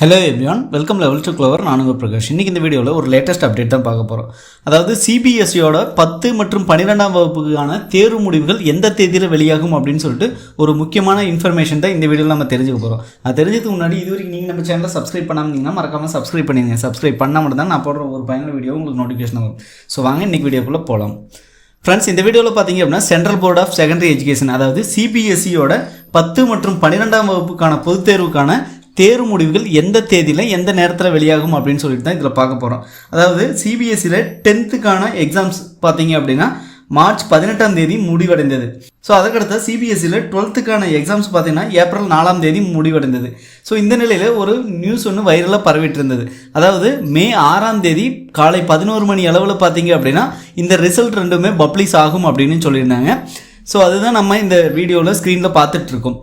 Hello everyone, welcome level to clover. நான் உங்கள் பிரகாஷ். இன்றைக்கி இந்த வீடியோவில் ஒரு லேட்டஸ்ட் அப்டேட் தான் பார்க்க போகிறோம். அதாவது சிபிஎஸ்சியோட 10 மற்றும் 12ஆம் வகுப்புக்கான தேர்வு முடிவுகள் எந்த தேதியில் வெளியாகும் அப்படின்னு சொல்லிட்டு ஒரு முக்கியமான இன்ஃபர்மேஷன் தான் இந்த வீடியோவில் நம்ம தெரிஞ்சுக்க போகிறோம். அது தெரிஞ்சதுக்கு முன்னாடி இது வரைக்கும் நீங்கள் நம்ம சேனலை சப்ஸ்கிரைப் பண்ணாமல் மறக்காமல் சப்ஸ்கிரைப் பண்ணிடுங்க. சப்ஸ்கிரைப் பண்ணால் மட்டும் தான் நான் போடுற ஒரு பயனுள்ள வீடியோ உங்களுக்கு நோட்டிஃபிகேஷன் வரும். ஸோ வாங்க இன்றைக்கி வீடியோக்குள்ளே போகலாம். ஃப்ரெண்ட்ஸ், இந்த வீடியோவில் பார்த்தீங்க அப்படின்னா central board of secondary education, அதாவது சிபிஎஸ்சியோட 10 மற்றும் 12ஆம் வகுப்புக்கான பொதுத் தேர்வுக்கான தேர்வு முடிவுகள் எந்த தேதியில் எந்த நேரத்தில் வெளியாகும் அப்படின்னு சொல்லிட்டு தான் இதில் பார்க்க போகிறோம். அதாவது சிபிஎஸ்சியில் 10th எக்ஸாம்ஸ் பார்த்தீங்க அப்படின்னா மார்ச் 18ஆம் தேதி முடிவடைந்தது. ஸோ அதுக்கடுத்த சிபிஎஸ்சியில் 12th எக்ஸாம்ஸ் பார்த்தீங்கன்னா ஏப்ரல் 4ஆம் தேதி முடிவடைந்தது. ஸோ இந்த நிலையில் ஒரு நியூஸ் ஒன்று வைரலாக பரவிட்டு இருந்தது. அதாவது மே 6ஆம் தேதி காலை 11 மணி அளவில் பார்த்தீங்க அப்படின்னா இந்த ரிசல்ட் ரெண்டுமே பப்ளிஷ் ஆகும் அப்படின்னு சொல்லியிருந்தாங்க. ஸோ அதுதான் நம்ம இந்த வீடியோவில் ஸ்க்ரீனில் பார்த்துட்ருக்கோம்.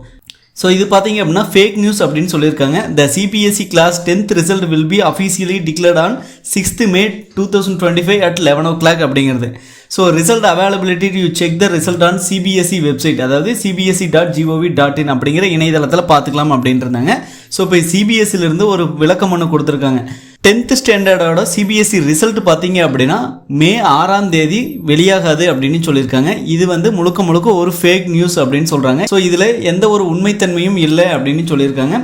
ஸோ இது பார்த்தீங்க அப்படின்னா ஃபேக் நியூஸ் அப்படின்னு சொல்லியிருக்காங்க. The CBSE class 10th result will be officially declared on 6th May 2025 at 11 o'clock அப்படிங்கிறது. So result availability you check the result on CBSE website, அதாவது cbse.gov.in அப்படிங்கிற இணையதளத்தில் பார்த்துக்கலாம் அப்படின்ட்டு இருந்தாங்க. ஸோ இப்போ சிபிஎஸ்சிலிருந்து ஒரு விளக்கம் ஒன்று கொடுத்துருக்காங்க. 10th ஸ்டாண்டர்டோட சிபிஎஸ்சி ரிசல்ட் பார்த்தீங்க அப்படின்னா மே 6ஆம் தேதி வெளியாகாது அப்படின்னு சொல்லியிருக்காங்க. இது முழுக்க ஒரு ஃபேக் நியூஸ் அப்படின்னு சொல்கிறாங்க. ஸோ இதில் எந்த ஒரு உண்மைத்தன்மையும் இல்லை அப்படின்னு சொல்லியிருக்காங்க.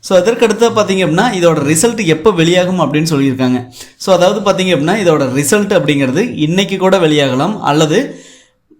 ஸோ அதற்கடுத்து பார்த்தீங்க அப்படின்னா இதோட ரிசல்ட் எப்போ வெளியாகும் அப்படின்னு சொல்லியிருக்காங்க. ஸோ அதாவது பார்த்தீங்க அப்படின்னா இதோட ரிசல்ட் அப்படிங்கிறது இன்னைக்கு கூட வெளியாகலாம், அல்லது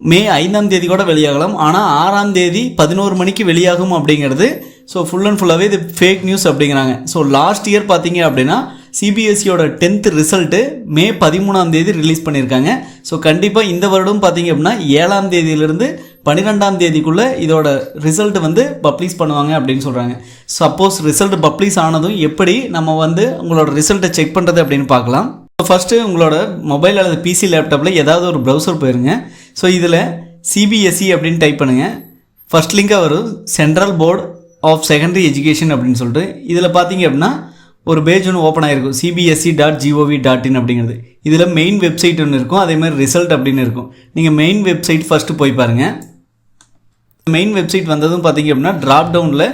மே 5ஆம் தேதி கூட வெளியாகலாம். ஆனால் 6ஆம் தேதி 11 மணிக்கு வெளியாகும் அப்படிங்கிறது ஸோ ஃபுல் அண்ட் ஃபுல்லாகவே இது ஃபேக் நியூஸ் அப்படிங்கிறாங்க. ஸோ லாஸ்ட் இயர் பார்த்தீங்க அப்படின்னா சிபிஎஸ்சியோட 10th ரிசல்ட்டு மே 13ஆம் தேதி ரிலீஸ் பண்ணியிருக்காங்க. ஸோ கண்டிப்பாக இந்த வருடம் பார்த்தீங்க அப்படின்னா 7ஆம் தேதியிலிருந்து 12ஆம் தேதிக்குள்ளே இதோட ரிசல்ட் பப்ளிஷ் பண்ணுவாங்க அப்படின்னு சொல்கிறாங்க. சப்போஸ் ரிசல்ட் பப்ளிஷ் ஆனதும் எப்படி நம்ம உங்களோட ரிசல்ட்டை செக் பண்ணுறது அப்படின்னு பார்க்கலாம். ஃபஸ்ட்டு உங்களோட மொபைல் அல்லது பிசி லேப்டாப்பில் ஏதாவது ஒரு ப்ரௌசர் போயிருங்க. ஸோ இதில் சிபிஎஸ்சி அப்படின்னு டைப் பண்ணுங்கள். ஃபஸ்ட் லிங்காக வரும் central board of secondary education அப்படின்னு சொல்லிட்டு. இதில் பார்த்தீங்க அப்படின்னா ஒரு பேஜ் ஒன்று ஓப்பன் ஆகிருக்கும், cbse.gov.in அப்படிங்கிறது. இதில் மெயின் வெப்சைட் ஒன்று இருக்கும், அதேமாதிரி ரிசல்ட் அப்படின்னு இருக்கும். நீங்கள் மெயின் வெப்சைட் ஃபஸ்ட்டு போய் பாருங்கள். மெயின் வெப்சைட் வந்ததும் பார்த்தீங்க அப்படின்னா ட்ராப் டவுனில்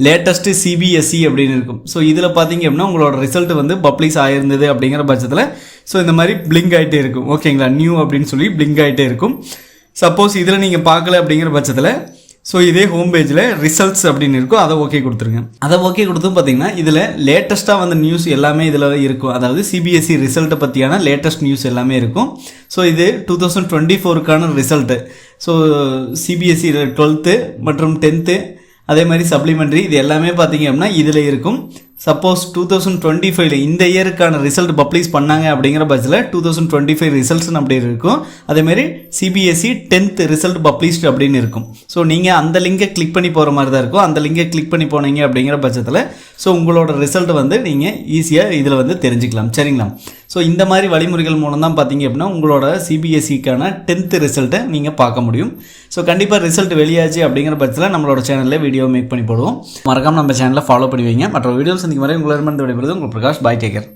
லேட்டஸ்ட்டு சிபிஎஸ்சி அப்படின்னு இருக்கும். ஸோ இதில் பார்த்தீங்க அப்படின்னா உங்களோட ரிசல்ட் பப்ளிஷ் ஆகிருந்தது அப்படிங்கிற பட்சத்தில் ஸோ இந்த மாதிரி பிளிங்க் ஆகிட்டே இருக்கும். ஓகேங்களா, நியூ அப்படின்னு சொல்லி பிளிங்க் ஆகிட்டே இருக்கும். சப்போஸ் இதில் நீங்கள் பார்க்கல அப்படிங்கிற பட்சத்தில் ஸோ இதே ஹோம் பேஜில் ரிசல்ட்ஸ் அப்படின்னு இருக்கும், அதை ஓகே கொடுத்துருங்க. அதை ஓகே கொடுத்தும் பார்த்தீங்கன்னா இதில் லேட்டஸ்ட்டாக நியூஸ் எல்லாமே இதில் இருக்கும். அதாவது சிபிஎஸ்சி ரிசல்ட்டை பற்றியான லேட்டஸ்ட் நியூஸ் எல்லாமே இருக்கும். ஸோ இது 2024 ரிசல்ட்டு. ஸோ சிபிஎஸ்சி 12th மற்றும் 10th அதே மாதிரி சப்ளிமெண்ட்ரி இது எல்லாமே பார்த்தீங்க அப்படின்னா இதில் இருக்கும். சப்போஸ் 2025 இந்த இயருக்கான ரிசல்ட் பப்ளிஷ் பண்ணாங்க அப்படிங்கிற பட்சத்தில் 2025 ரிசல்ட்ஸ்னு அப்படி இருக்கும். அதேமாதிரி சிபிஎஸ்சி 10th ரிசல்ட் பப்ளிஷ்டு அப்படின்னு இருக்கும். ஸோ நீங்கள் அந்த லிங்கை கிளிக் பண்ணி போகிற மாதிரி தான் இருக்கும். அந்த லிங்கை கிளிக் பண்ணி போனீங்க அப்படிங்கிற பட்சத்தில் ஸோ உங்களோட ரிசல்ட் நீங்கள் ஈஸியாக இதில் தெரிஞ்சுக்கலாம். சரிங்களா? ஸோ இந்த மாதிரி வழிமுறைகள் மூலம் தான் பார்த்தீங்க அப்படின்னா உங்களோட சிபிஎஸ்சிக்கான 10th ரிசல்ட்டை நீங்கள் பார்க்க முடியும். ஸோ கண்டிப்பாக ரிசல்ட் வெளியாச்சு அப்படிங்கிற பட்சத்தில் நம்மளோட சேனலில் வீடியோ மேக் பண்ணி போடுவோம். மறக்காமல் நம்ம சேனலை ஃபாலோ பண்ணி வைங்க. மற்ற வீடியோஸ் சந்திக்கும் வரை உங்களிடமிருந்து விடைபெறுவது உங்கள் பிரகாஷ். பாய், டேக் கேர்.